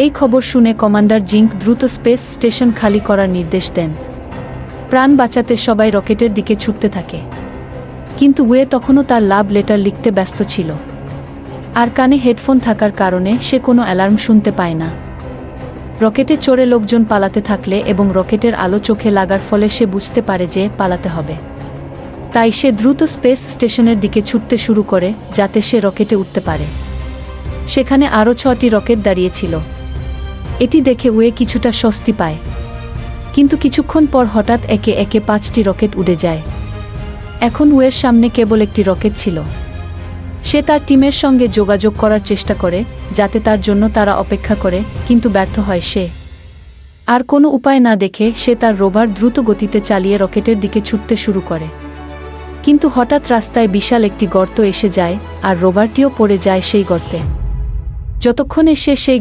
এই খবর শুনে কমান্ডার জিঙ্ক দ্রুত স্পেস স্টেশন খালি করার নির্দেশ দেন। প্রাণ বাঁচাতে সবাই রকেটের দিকে ছুটতে থাকে, কিন্তু ওয়ে তখনও তার লাভ লেটার লিখতে ব্যস্ত ছিল, আর কানে হেডফোন থাকার কারণে সে কোনো অ্যালার্ম শুনতে পায় না। রকেটে চড়ে লোকজন পালাতে থাকলে এবং রকেটের আলো চোখে লাগার ফলে সে বুঝতে পারে যে পালাতে হবে। তাই সে দ্রুত স্পেস স্টেশনের দিকে ছুটতে শুরু করে যাতে সে রকেটে উঠতে পারে। সেখানে আরও 6টি রকেট দাঁড়িয়েছিল। এটি দেখে ওয়ে কিছুটা স্বস্তি পায়, কিন্তু কিছুক্ষণ পর হঠাৎ একে একে 5টি রকেট উড়ে যায়। এখন ওয়ের সামনে কেবল একটি রকেট ছিল। সে তার টিমের সঙ্গে যোগাযোগ করার চেষ্টা করে যাতে তার জন্য তারা অপেক্ষা করে, কিন্তু ব্যর্থ হয় সে। আর কোনো উপায় না দেখে সে তার রোভার দ্রুত গতিতে চালিয়ে রকেটের দিকে ছুটতে শুরু করে। কিন্তু হঠাৎ রাস্তায় বিশাল একটি গর্ত এসে যায় আর রোভারটিও পড়ে যায় সেই গর্তে। যতক্ষণে সে সেই